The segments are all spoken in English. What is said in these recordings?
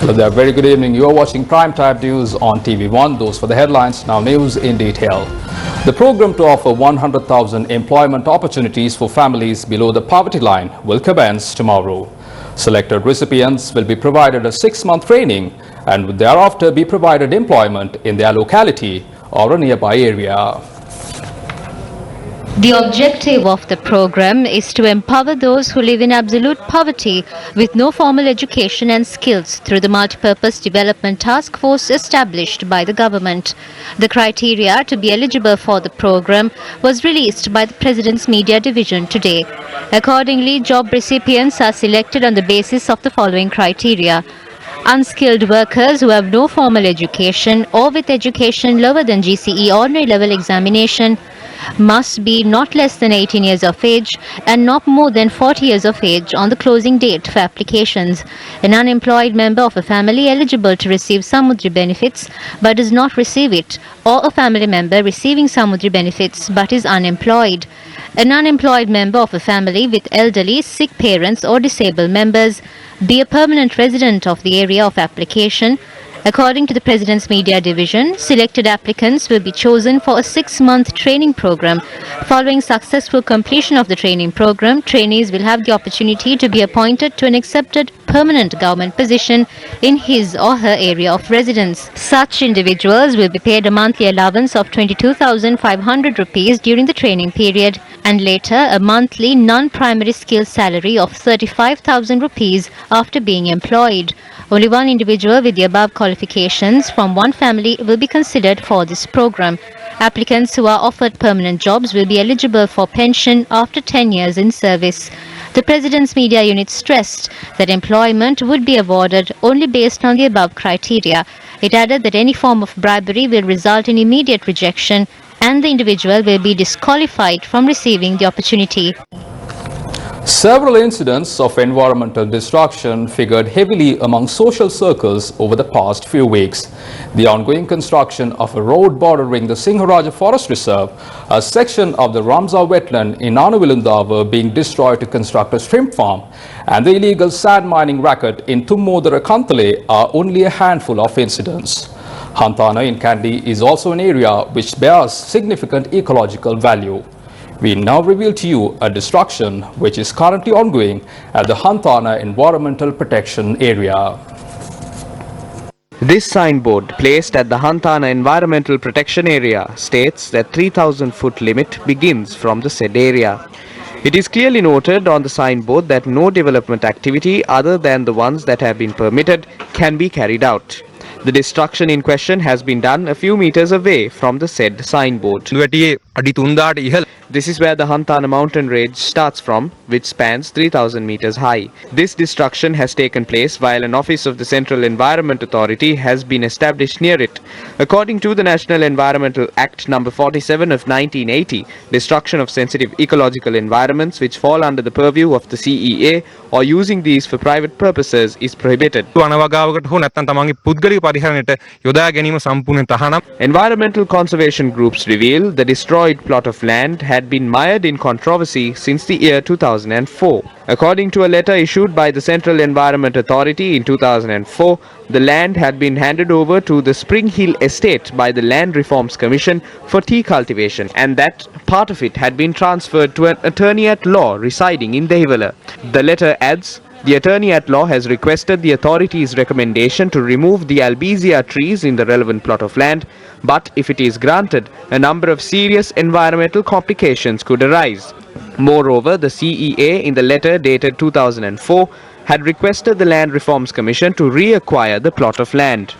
Hello there, very good evening. You are watching Prime Time News on TV1. Those for the headlines, now news in detail. The program to offer 100,000 employment opportunities for families below the poverty line will commence tomorrow. Selected recipients will be provided a 6-month training and would thereafter be provided employment in their locality or a nearby area. The objective of the program is to empower those who live in absolute poverty with no formal education and skills through the multipurpose development task force established by the government. The criteria to be eligible for the program was released by the President's Media Division today. Accordingly, job recipients are selected on the basis of the following criteria. Unskilled workers who have no formal education or with education lower than GCE ordinary level examination must be not less than 18 years of age and not more than 40 years of age on the closing date for applications. An unemployed member of a family eligible to receive Samudri benefits but does not receive it, or a family member receiving Samudri benefits but is unemployed. An unemployed member of a family with elderly, sick parents or disabled members, be a permanent resident of the area of application. According to the President's Media Division, selected applicants will be chosen for a 6-month training program. Following successful completion of the training program, trainees will have the opportunity to be appointed to an accepted permanent government position in his or her area of residence. Such individuals will be paid a monthly allowance of 22,500 rupees during the training period and later a monthly non-primary skill salary of 35,000 rupees after being employed. Only one individual with the above qualifications from one family will be considered for this program. Applicants who are offered permanent jobs will be eligible for pension after 10 years in service. The President's Media Unit stressed that employment would be awarded only based on the above criteria. It added that any form of bribery will result in immediate rejection and the individual will be disqualified from receiving the opportunity. Several incidents of environmental destruction figured heavily among social circles over the past few weeks. The ongoing construction of a road bordering the Singharaja Forest Reserve, a section of the Ramsar wetland in Anuvilundava being destroyed to construct a shrimp farm, and the illegal sand mining racket in Tummodara Kantale are only a handful of incidents. Hanthana in Kandy is also an area which bears significant ecological value. We now reveal to you a destruction which is currently ongoing at the Hanthana Environmental Protection Area. This signboard placed at the Hanthana Environmental Protection Area states that 3,000-foot limit begins from the said area. It is clearly noted on the signboard that no development activity other than the ones that have been permitted can be carried out. The destruction in question has been done a few meters away from the said signboard. This is where the Hanthana mountain range starts from, which spans 3,000 meters high. This destruction has taken place while an office of the Central Environment Authority has been established near it. According to the National Environmental Act No. 47 of 1980, destruction of sensitive ecological environments which fall under the purview of the CEA or using these for private purposes is prohibited. Environmental conservation groups reveal the destroyed plot of land had been mired in controversy since the year 2004. According to a letter issued by the Central Environment Authority in 2004, the land had been handed over to the Spring Hill Estate by the Land Reforms Commission for tea cultivation, and that part of it had been transferred to an attorney at law residing in Dehiwala. The letter adds, the attorney at law has requested the authority's recommendation to remove the albizia trees in the relevant plot of land, but if it is granted, a number of serious environmental complications could arise. Moreover, the CEA in the letter dated 2004 had requested the Land Reforms Commission to reacquire the plot of land.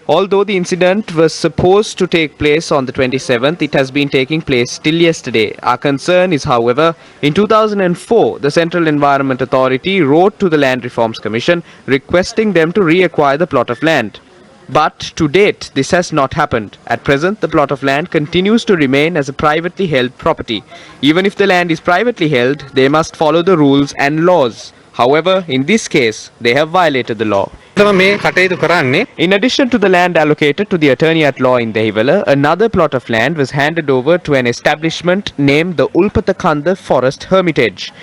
Although the incident was supposed to take place on the 27th, it has been taking place till yesterday. Our concern is, however, in 2004, the Central Environment Authority wrote to the Land Reforms Commission requesting them to reacquire the plot of land. But to date, this has not happened. At present, the plot of land continues to remain as a privately held property. Even if the land is privately held, they must follow the rules and laws. However, in this case, they have violated the law. In addition to the land allocated to the attorney at law in Dehiwala, another plot of land was handed over to an establishment named the Ulpatakanda Forest Hermitage.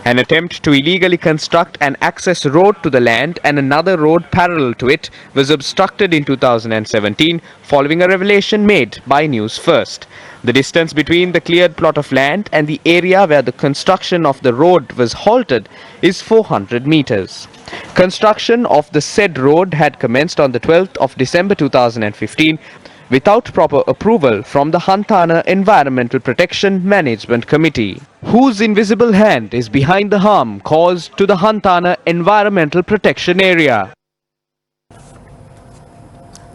An attempt to illegally construct an access road to the land and another road parallel to it was obstructed in 2017 following a revelation made by Newsfirst. The distance between the cleared plot of land and the area where the construction of the road was halted is 400 meters. Construction of the said road had commenced on the 12th of December 2015 without proper approval from the Hantana Environmental Protection Management Committee, whose invisible hand is behind the harm caused to the Hantana Environmental Protection Area.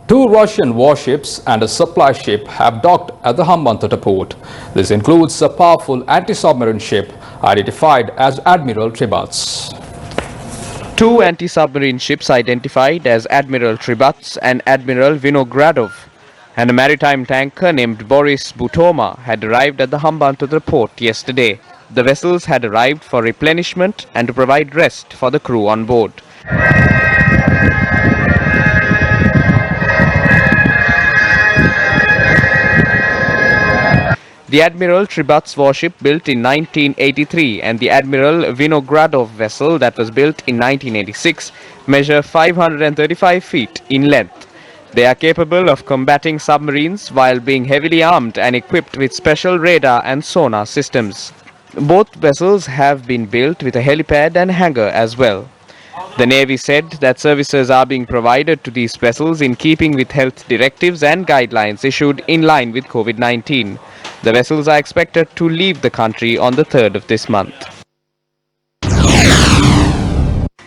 2 Russian warships and a supply ship have docked at the Hambantota port. This includes a powerful anti-submarine ship identified as Admiral Tribats. 2 anti-submarine ships identified as Admiral Tribats and Admiral Vinogradov and a maritime tanker named Boris Butoma had arrived at the Hambantota port yesterday. The vessels had arrived for replenishment and to provide rest for the crew on board. The Admiral Tribats warship built in 1983 and the Admiral Vinogradov vessel that was built in 1986 measure 535 feet in length. They are capable of combating submarines while being heavily armed and equipped with special radar and sonar systems. Both vessels have been built with a helipad and hangar as well. The Navy said that services are being provided to these vessels in keeping with health directives and guidelines issued in line with COVID-19. The vessels are expected to leave the country on the 3rd of this month.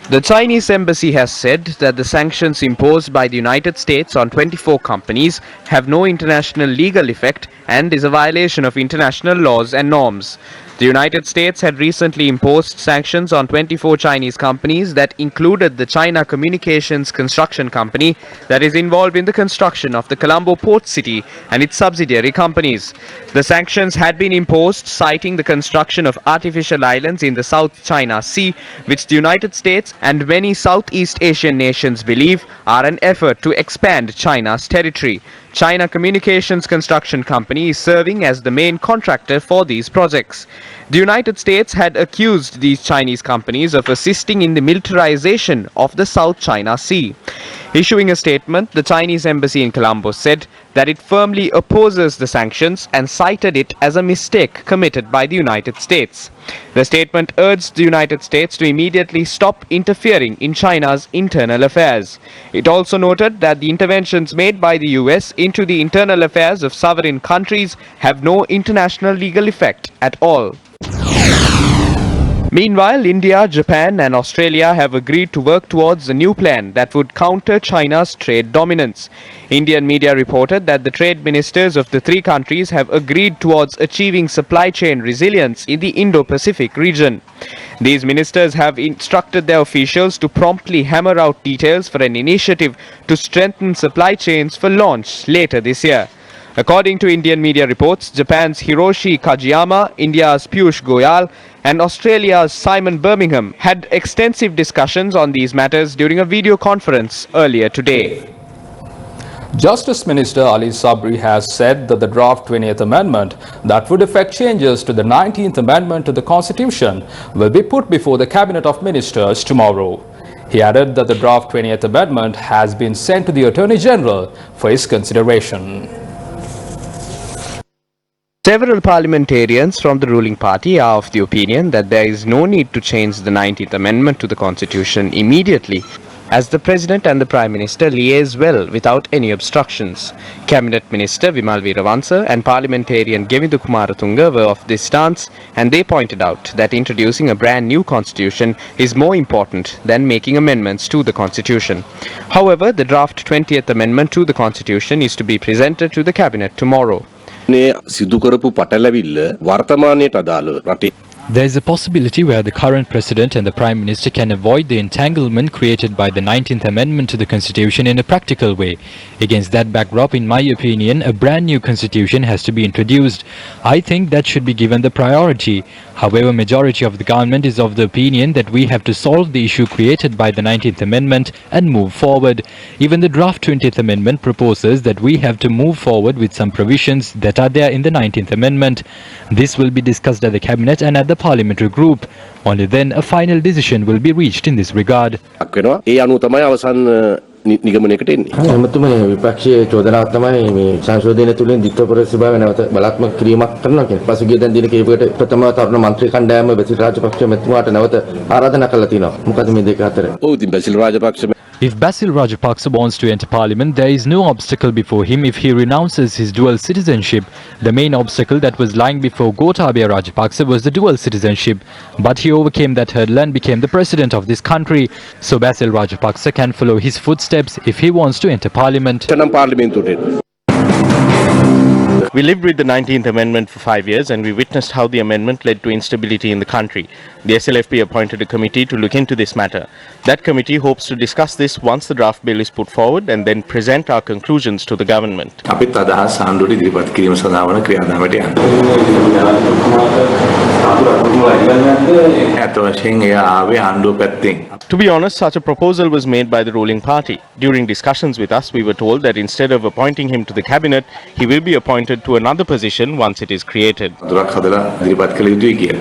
The Chinese embassy has said that the sanctions imposed by the United States on 24 companies have no international legal effect and is a violation of international laws and norms. The United States had recently imposed sanctions on 24 Chinese companies that included the China Communications Construction Company that is involved in the construction of the Colombo port city and its subsidiary companies. The sanctions had been imposed citing the construction of artificial islands in the South China Sea, which the United States and many Southeast Asian nations believe are an effort to expand China's territory. China Communications Construction Company is serving as the main contractor for these projects. The United States had accused these Chinese companies of assisting in the militarization of the South China Sea. Issuing a statement, the Chinese embassy in Colombo said that it firmly opposes the sanctions and cited it as a mistake committed by the United States. The statement urged the United States to immediately stop interfering in China's internal affairs. It also noted that the interventions made by the US into the internal affairs of sovereign countries have no international legal effect at all. Meanwhile, India, Japan and Australia have agreed to work towards a new plan that would counter China's trade dominance. Indian media reported that the trade ministers of the 3 countries have agreed towards achieving supply chain resilience in the Indo-Pacific region. These ministers have instructed their officials to promptly hammer out details for an initiative to strengthen supply chains for launch later this year. According to Indian media reports, Japan's Hiroshi Kajiyama, India's Piyush Goyal and Australia's Simon Birmingham had extensive discussions on these matters during a video conference earlier today. Justice Minister Ali Sabri has said that the draft 20th Amendment that would effect changes to the 19th Amendment to the Constitution will be put before the Cabinet of Ministers tomorrow. He added that the draft 20th Amendment has been sent to the Attorney General for his consideration. Several parliamentarians from the ruling party are of the opinion that there is no need to change the 19th Amendment to the Constitution immediately, as the President and the Prime Minister liaise well without any obstructions. Cabinet Minister Vimal Veeravansa and Parliamentarian Gevindu Kumaratunga were of this stance, and they pointed out that introducing a brand new constitution is more important than making amendments to the Constitution. However, the draft 20th Amendment to the Constitution is to be presented to the Cabinet tomorrow. සිදු කරපු පටලැවිල්ල වර්තමානයට අදාළ රටේ There is a possibility where the current President and the Prime Minister can avoid the entanglement created by the 19th Amendment to the Constitution in a practical way. Against that backdrop, in my opinion, a brand new Constitution has to be introduced. I think that should be given the priority. However, majority of the government is of the opinion that we have to solve the issue created by the 19th Amendment and move forward. Even the draft 20th Amendment proposes that we have to move forward with some provisions that are there in the 19th Amendment. This will be discussed at the Cabinet and at the the parliamentary group. Only then a final decision will be reached in this regard. වෙනවා. ඒ අනුව තමයි අවසන් නිගමනයකට එන්නේ. එමතුමනි විපක්ෂයේ චෝදනාවක් තමයි මේ සංශෝධනය තුළින් ද්විත්ව ප්‍රතිභාව නැවත බලාත්මක කිරීමක් කරනවා කියන්නේ. පසුගිය දින කීපයකට ප්‍රථම තරුණ මන්ත්‍රී කණ්ඩායම බැසිල් රාජපක්ෂ මැතිතුමාට නැවත ආරාධනා කළා තියෙනවා. මොකද මේ දෙක අතර? ඔව් ඉතින් Basil Rajapaksa If Basil Rajapaksa wants to enter parliament, there is no obstacle before him if he renounces his dual citizenship. The main obstacle that was lying before Gotabaya Rajapaksa was the dual citizenship. But he overcame that hurdle and became the president of this country. So Basil Rajapaksa can follow his footsteps if he wants to enter parliament. We lived with the 19th Amendment for 5 years and we witnessed how the amendment led to instability in the country. The SLFP appointed a committee to look into this matter. That committee hopes to discuss this once the draft bill is put forward and then present our conclusions to the government. අපිත් අදහස් ආණ්ඩුවට ඉදිරිපත් කිරීම සඳහා වන ක්‍රියාදාමයට යන්න. ඇත්ත වශයෙන් එය ආවේ ආණ්ඩුව පැත්තෙන්. To be honest, such a proposal was made by the ruling party. During discussions with us, we were told that instead of appointing him to the cabinet, he will be appointed to another position once it is created. දුරක් හදලා ඉදිරිපත් කළ යුතුයි කියලා.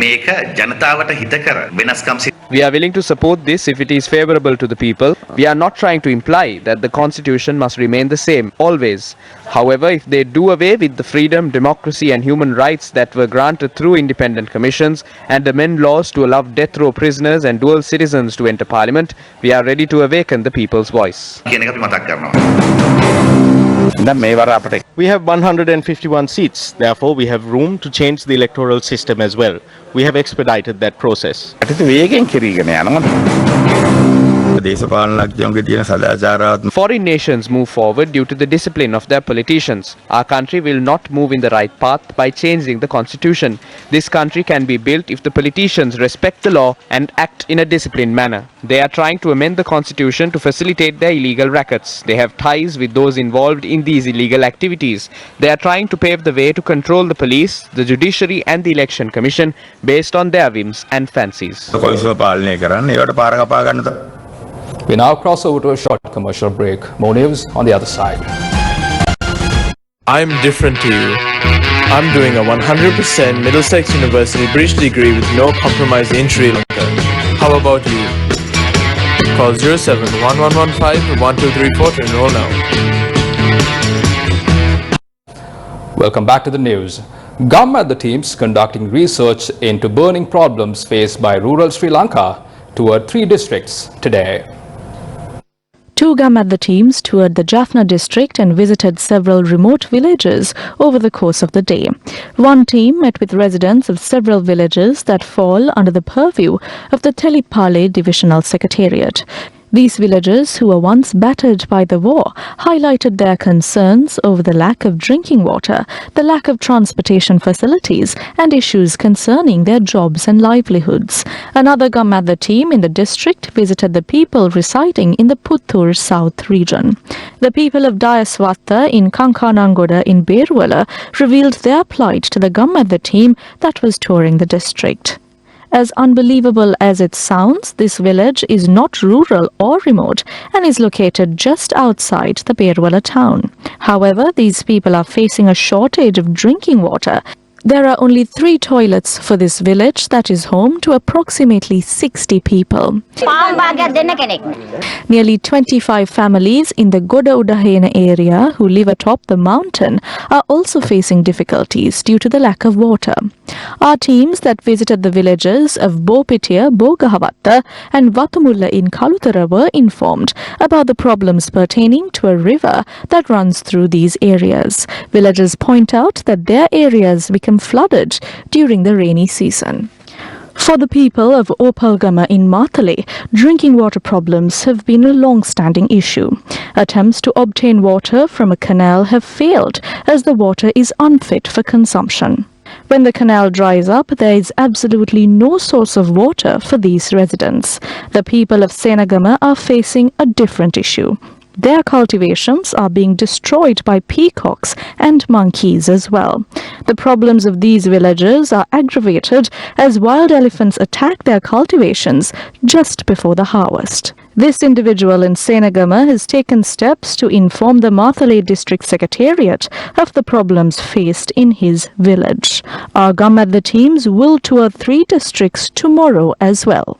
මේක ජනතාවට හිතකර වෙනස්කම් We are willing to support this if it is favorable to the people. We are not trying to imply that the constitution must remain the same always. However, if they do away with the freedom, democracy and human rights that were granted through independent commissions and amend laws to allow death row prisoners and dual citizens to enter parliament, we are ready to awaken the people's voice. කියන එක අපි මතක් කරනවා. දැන් මේ වර අපිට We have 151 seats. Therefore, we have room to change the electoral system as well. We have expedited that process. අතිත වේගෙන් කිරීගෙන යනවා. දේශපාලනඥයන්ගේ තියෙන සදාචාරාත්මක Foreign nations move forward due to the discipline of their politicians. Our country will not move in the right path by changing the constitution. This country can be built if the politicians respect the law and act in a disciplined manner. They are trying to amend the constitution to facilitate their illegal rackets. They have ties with those involved in these illegal activities. They are trying to pave the way to control the police, the judiciary and the election commission based on their whims and fancies. කොයිසෝ පාලනය කරන්න ඒවට පාර කපා ගන්න තමයි. We now cross over to a short commercial break. More news on the other side. I'm different to you. I'm doing a 100% Middlesex University Bridge degree with no compromise in Sri Lanka. How about you? Call 071115-1234 to enroll now. Welcome back to the news. Government the teams conducting research into burning problems faced by rural Sri Lanka toured 3 districts today. 2 Gamadha teams toured the Jaffna district and visited several remote villages over the course of the day. One team met with residents of several villages that fall under the purview of the Telipale Divisional Secretariat. These villagers, who were once battered by the war, highlighted their concerns over the lack of drinking water, the lack of transportation facilities, and issues concerning their jobs and livelihoods. Another Gamadha team in the district visited the people residing in the Puttur South region. The people of Dayaswatta in Kankanangoda in Berwala revealed their plight to the Gamadha team that was touring the district. As unbelievable as it sounds, this village is not rural or remote and is located just outside the Berwala town. However, these people are facing a shortage of drinking water. There are only 3 toilets for this village that is home to approximately 60 people. Nearly 25 families in the Goda Udahena area who live atop the mountain are also facing difficulties due to the lack of water. Our teams that visited the villages of Bopitia, Bogahavatta and Vatumulla in Kalutara were informed about the problems pertaining to a river that runs through these areas. Villagers point out that their areas become flooded during the rainy season. For the people of Opalgama in Matale, drinking water problems have been a long-standing issue. Attempts to obtain water from a canal have failed as the water is unfit for consumption. When the canal dries up, there is absolutely no source of water for these residents. The people of Senagama are facing a different issue. Their cultivations are being destroyed by peacocks and monkeys as well. The problems of these villagers are aggravated as wild elephants attack their cultivations just before the harvest. This individual in Senagama has taken steps to inform the Matale District Secretariat of the problems faced in his village. Our Gamadha teams will tour 3 districts tomorrow as well.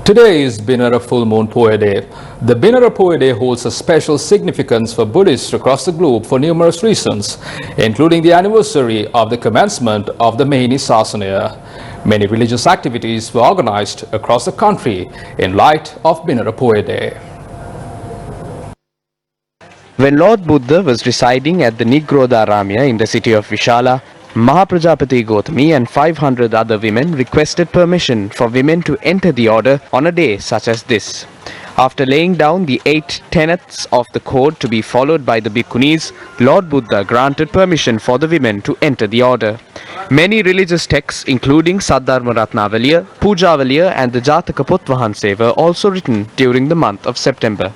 Today is Binara Full Moon Poya Day. The Binara Poya Day holds a special significance for Buddhists across the globe for numerous reasons, including the anniversary of the commencement of the Mahini Sasanaya. Many religious activities were organized across the country in light of Binara Poya Day. When Lord Buddha was residing at the Nigrodharamya in the city of Vishala, Mahaprajapati Gautami and 500 other women requested permission for women to enter the order on a day such as this. After laying down the 8 tenets of the code to be followed by the Bhikkhunis, Lord Buddha granted permission for the women to enter the order. Many religious texts including Saddharma Ratnavaliya, Pujavaliya and the Jataka Putvahanse were also written during the month of September.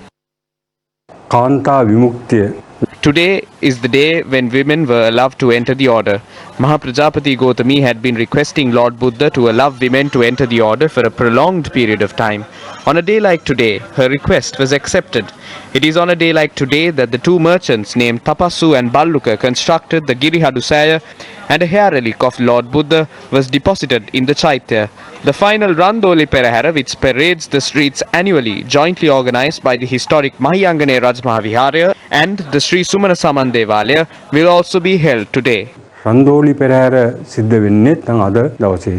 Today is the day when women were allowed to enter the order. Mahaprajapati Gautami had been requesting Lord Buddha to allow women to enter the order for a prolonged period of time. On a day like today, her request was accepted. It is on a day like today that the 2 merchants named Tapasu and Balluka constructed the Girihadusaya, and a hair relic of Lord Buddha was deposited in the Chaitya. The final Randoli Perahara, which parades the streets annually, jointly organized by the historic Mahiyangane Rajmahaviharya and the Sri Sumana Saman Devalaya, will also be held today. රන්දෝලි පෙරහැර සිද්ධ වෙන්නේ තන් අද දවසේ.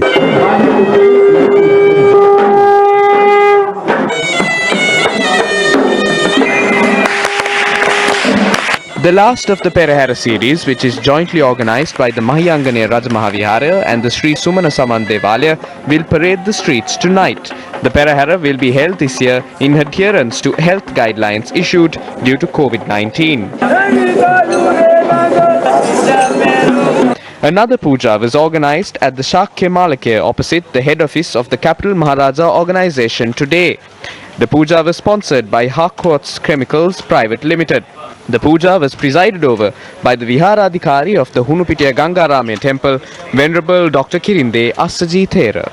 The last of the Perahara series, which is jointly organized by the Mahiyangane Rajmahaviharya and the Sri Sumana Saman Devalaya, will parade the streets tonight. The Perahara will be held this year in adherence to health guidelines issued due to COVID-19. Another puja was organized at the Shakya Malake opposite the head office of the Capital Maharaja organization today. The puja was sponsored by Harcourts Chemicals Private Limited. The puja was presided over by the Viharadhikari of the Hunupitiya Gangaramya Temple, Venerable Dr. Kirinde Assaji Thera.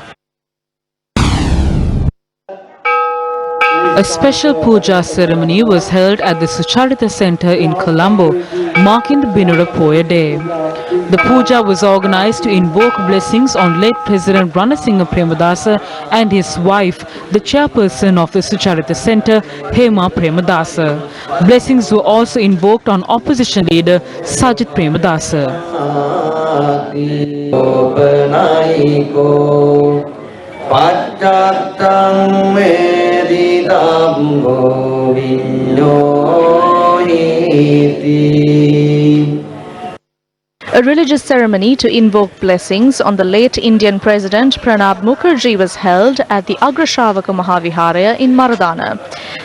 A special puja ceremony was held at the Sucharita Center in Colombo, marking the Binara Poya Day. The puja was organized to invoke blessings on late President Ranasinghe Premadasa and his wife, the chairperson of the Sucharita Center, Hema Premadasa. Blessings were also invoked on opposition leader Sajit Premadasa. A religious ceremony to invoke blessings on the late Indian President Pranab Mukherjee was held at the Agrashavaka Mahaviharya in Maradana.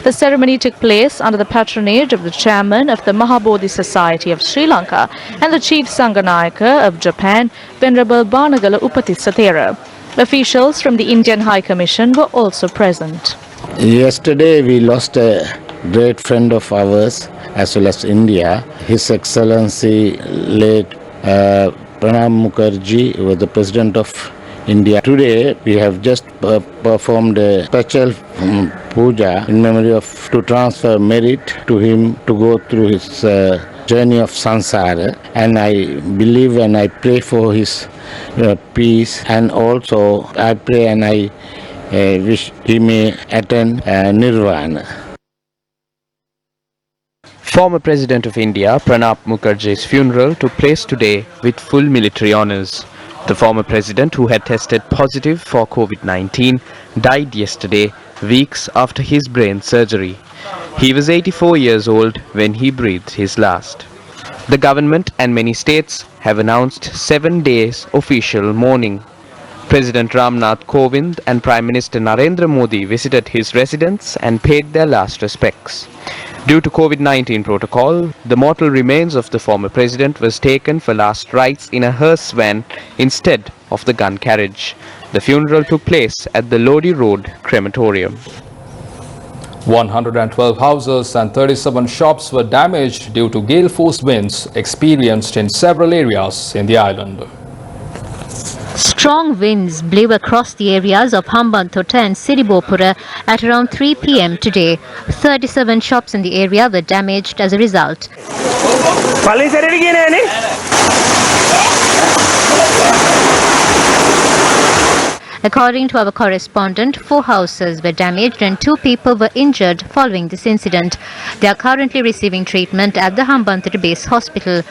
The ceremony took place under the patronage of the chairman of the Mahabodhi Society of Sri Lanka and the chief Sanganayaka of Japan, Venerable Banagala Upatisathera. Officials from the Indian High Commission were also present. Yesterday we lost a great friend of ours as well as India, His Excellency late Pranab Mukherjee was the President of India. Today we have just performed a special puja in memory of to transfer merit to him to go through his journey of samsara, and I believe and I pray for his peace, and also I pray and I wish he may attain nirvana. Former President of India Pranab Mukherjee's funeral took place today with full military honours. The former president, who had tested positive for COVID-19, died yesterday, weeks after his brain surgery. He was 84 years old when he breathed his last. The government and many states have announced 7 days official mourning. President Ramnath Kovind and Prime Minister Narendra Modi visited his residence and paid their last respects. Due to COVID-19 protocol, the mortal remains of the former president was taken for last rites in a hearse van instead of the gun carriage. The funeral took place at the Lodi Road crematorium. 112 houses and 37 shops were damaged due to gale force winds experienced in several areas in the island. Strong winds blew across the areas of Hambantota and Siribopura at around 3 p.m. today. 37 shops in the area were damaged as a result. According to our correspondent, 4 houses were damaged and 2 people were injured following this incident. They are currently receiving treatment at the Hambantota Base Hospital.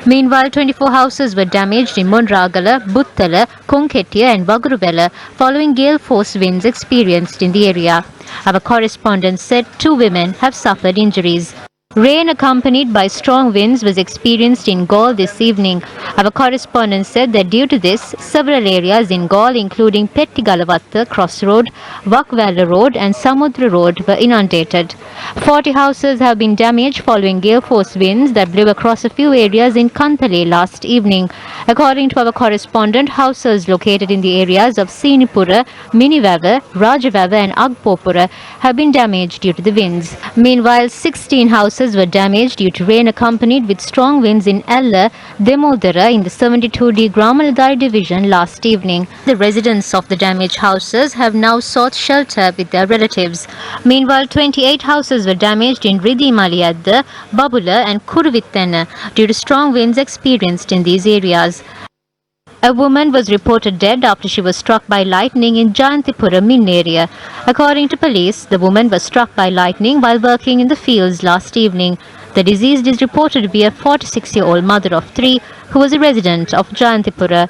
Meanwhile, 24 houses were damaged in Monragala, Buttala, Konkettiya and Waguruvela following gale force winds experienced in the area. Our correspondent said 2 women have suffered injuries. Rain accompanied by strong winds was experienced in Galle this evening. Our correspondent said that due to this, several areas in Galle including Pettigalawatta Cross Road, Wakwala Road and Samudra Road were inundated. 40 houses have been damaged following gale force winds that blew across a few areas in Kantale last evening. According to our correspondent, houses located in the areas of Sinipura, Minivava, Rajavava and Agpopura have been damaged due to the winds. Meanwhile, 16 houses were damaged due to rain accompanied with strong winds in Ella, Demodara in the 72D Gramaladari division last evening. The residents of the damaged houses have now sought shelter with their relatives. Meanwhile, 28 houses were damaged in Ridimaliadda, Babula and Kuruvittana due to strong winds experienced in these areas. A woman was reported dead after she was struck by lightning in Jayantipura Min area. According to police, the woman was struck by lightning while working in the fields last evening. The deceased is reported to be a 46-year-old mother of 3 who was a resident of Jayantipura.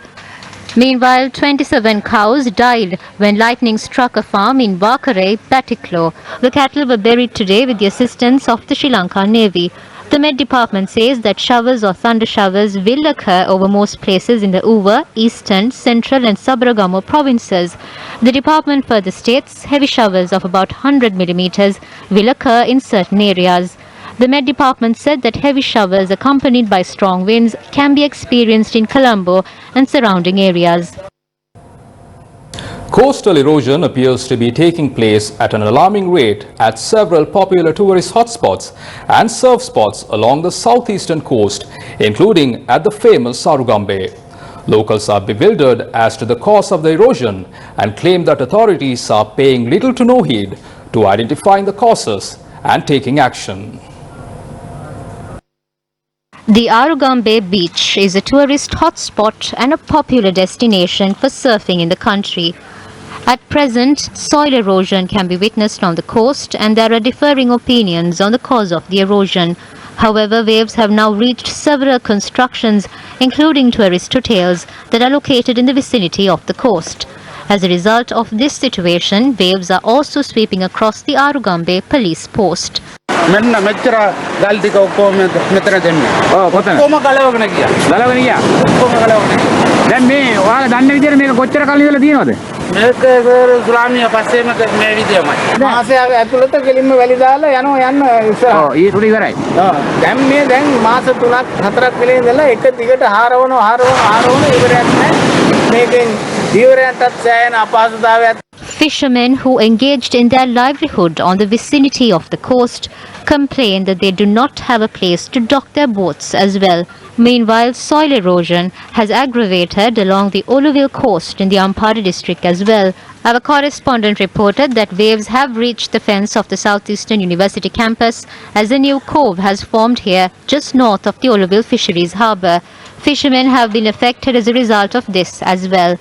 Meanwhile, 27 cows died when lightning struck a farm in Wakare, Patiklo. The cattle were buried today with the assistance of the Sri Lanka Navy. The Met Department says that showers or thunder showers will occur over most places in the Uva, Eastern, Central and Sabaragamo provinces. The department further states heavy showers of about 100 millimeters will occur in certain areas. The Met Department said that heavy showers accompanied by strong winds can be experienced in Colombo and surrounding areas. Coastal erosion appears to be taking place at an alarming rate at several popular tourist hotspots and surf spots along the southeastern coast, including at the famous Sarugambe. Locals are bewildered as to the cause of the erosion and claim that authorities are paying little to no heed to identifying the causes and taking action. The Arugambe beach is a tourist hotspot and a popular destination for surfing in the country. At present, soil erosion can be witnessed on the coast and there are differing opinions on the cause of the erosion. However, waves have now reached several constructions, including tourist hotels, that are located in the vicinity of the coast. As a result of this situation, waves are also sweeping across the Arugambe police post. මෙන්න මෙච්චර ගල් ටික ඔක්කොම මෙතන දෙන්නේ. ඔක්කොම ගලවගෙන ගියා. ගලවගෙන ගියා. ඔක්කොම ගලවගෙන. දැන් මේ ඔයාලා දන්න විදිහට මේක කොච්චර කලින් ඉඳලා තියෙනවද? මේක සුලාමිය පස්සේම මේ විදියමයි. මාසය ඇතුළත කෙලින්ම වැලි දාලා යන්න ඉස්සරහ. ඔව් ඊට උඩ ඉවරයි. දැන් මාස 3ක් 4ක් වෙලේ ඉඳලා එක දිගට හාරවන ඉවරයක් නැහැ. මේකෙන් ජීවරයන්ටත් සෑහෙන අපහසුතාවයක්. Fishermen who engaged in their livelihood on the vicinity of the coast complain that they do not have a place to dock their boats as well. Meanwhile, soil erosion has aggravated along the Oluville coast in the Ampara district as well. Our correspondent reported that waves have reached the fence of the Southeastern University campus as a new cove has formed here just north of the Oluville Fisheries Harbour. Fishermen have been affected as a result of this as well.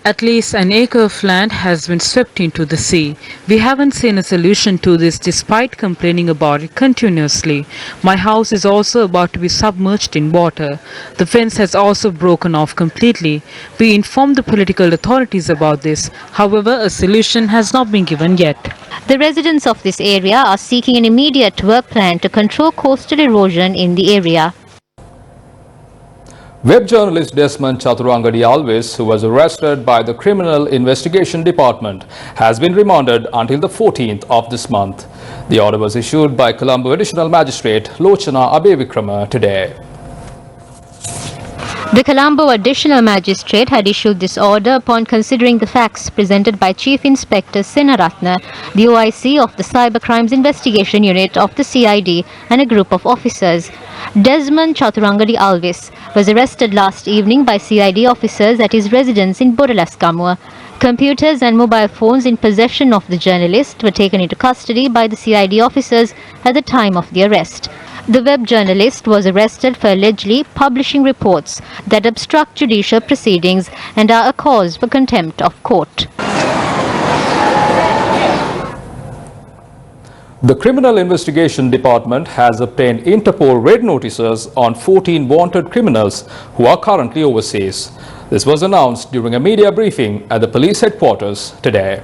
At least an acre of land has been swept into the sea. We haven't seen a solution to this despite complaining about it continuously. My house is also about to be submerged in water. The fence has also broken off completely. We informed the political authorities about this. However, a solution has not been given yet. The residents of this area are seeking an immediate work plan to control coastal erosion in the area. Web journalist Desmond Chaturangadi Alves, who was arrested by the Criminal Investigation Department, has been remanded until the 14th of this month. The order was issued by Colombo Additional Magistrate Lochana Abevikrama today. The Colombo Additional Magistrate had issued this order upon considering the facts presented by Chief Inspector Senaratna, the OIC of the Cyber Crimes Investigation Unit of the CID, and a group of officers. Desmond Chaturangadi Alvis was arrested last evening by CID officers at his residence in Bodalaskamua. Computers and mobile phones in possession of the journalist were taken into custody by the CID officers at the time of the arrest. The web journalist was arrested for allegedly publishing reports that obstruct judicial proceedings and are a cause for contempt of court. The Criminal Investigation Department has obtained Interpol red notices on 14 wanted criminals who are currently overseas. This was announced during a media briefing at the police headquarters today.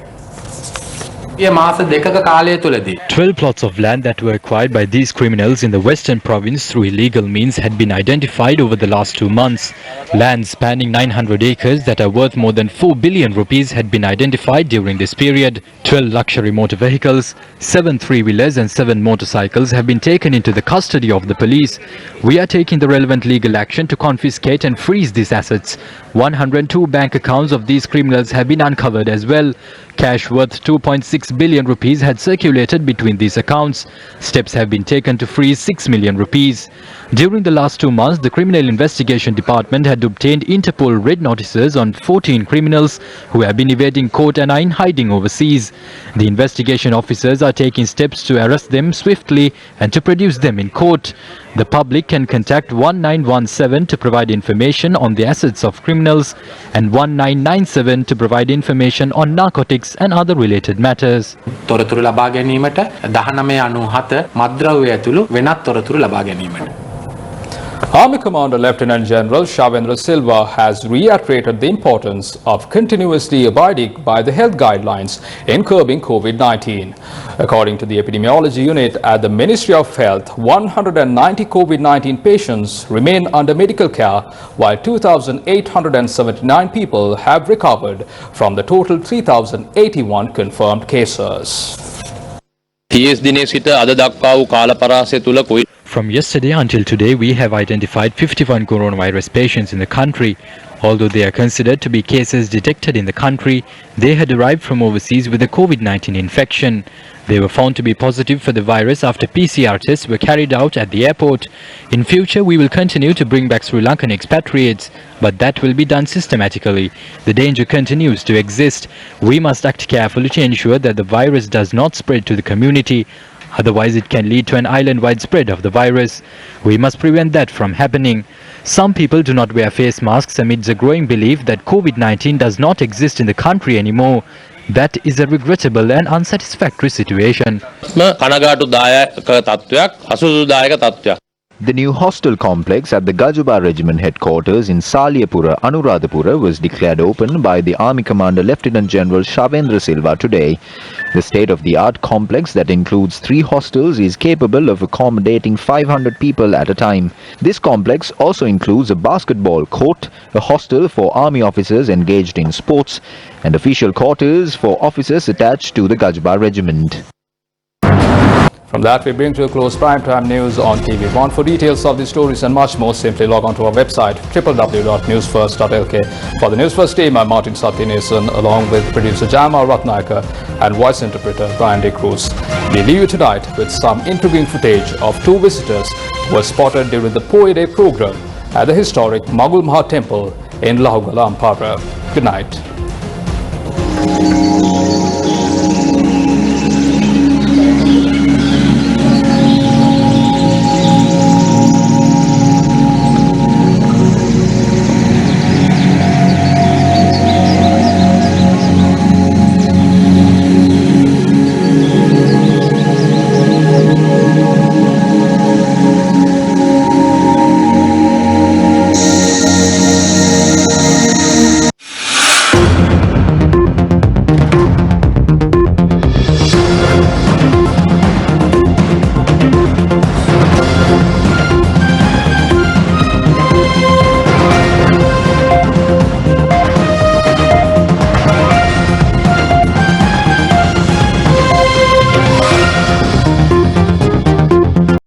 12 plots of land that were acquired by these criminals in the western province through illegal means had been identified over the last 2 months. Land spanning 900 acres that are worth more than 4 billion rupees had been identified during this period. 12 luxury motor vehicles, 7 three-wheelers and 7 motorcycles have been taken into the custody of the police. We are taking the relevant legal action to confiscate and freeze these assets. 102 bank accounts of these criminals have been uncovered as well. Cash worth 2.6 billion rupees had circulated between these accounts. Steps have been taken to freeze 6 million rupees. During the last 2 months, the Criminal Investigation Department had obtained Interpol red notices on 14 criminals who have been evading court and are in hiding overseas. The investigation officers are taking steps to arrest them swiftly and to produce them in court. The public can contact 1917 to provide information on the assets of criminals and 1997 to provide information on narcotics and other related matters. තොරතුරු ලබා ගැනීමට 1997 මද්ද්‍රව්‍ය ඇතුළු වෙනත් තොරතුරු ලබා ගැනීමට. Army Commander Lieutenant General Shavendra Silva has reiterated the importance of continuously abiding by the health guidelines in curbing COVID-19. According to the epidemiology unit at the Ministry of Health, 190 COVID-19 patients remain under medical care, while 2,879 people have recovered from the total 3,081 confirmed cases. From yesterday until today, we have identified 51 coronavirus patients in the country. Although they are considered to be cases detected in the country, they had arrived from overseas with a COVID-19 infection. They were found to be positive for the virus after PCR tests were carried out at the airport. In future, we will continue to bring back Sri Lankan expatriates, but that will be done systematically. The danger continues to exist. We must act carefully to ensure that the virus does not spread to the community. Otherwise, it can lead to an island-wide spread of the virus. We must prevent that from happening. Some people do not wear face masks amidst a growing belief that COVID-19 does not exist in the country anymore. That is a regrettable and unsatisfactory situation. The new hostel complex at the Gajuba Regiment headquarters in Saliyapura, Anuradhapura was declared open by the Army Commander Lieutenant General Shavendra Silva today. The state-of-the-art complex that includes 3 hostels is capable of accommodating 500 people at a time. This complex also includes a basketball court, a hostel for army officers engaged in sports, and official quarters for officers attached to the Gajuba Regiment. From that, we bring to a close primetime news on TV1. For details of these stories and much more, simply log on to our website www.newsfirst.lk. For the Newsfirst team, I'm Martin Satyanesan, along with producer Jama Ratnayaka and voice interpreter Brian De Cruz. We leave you tonight with some intriguing footage of 2 visitors who were spotted during the Poe Day program at the historic Magul Maha Temple in Lahugala, Ampara. Good night.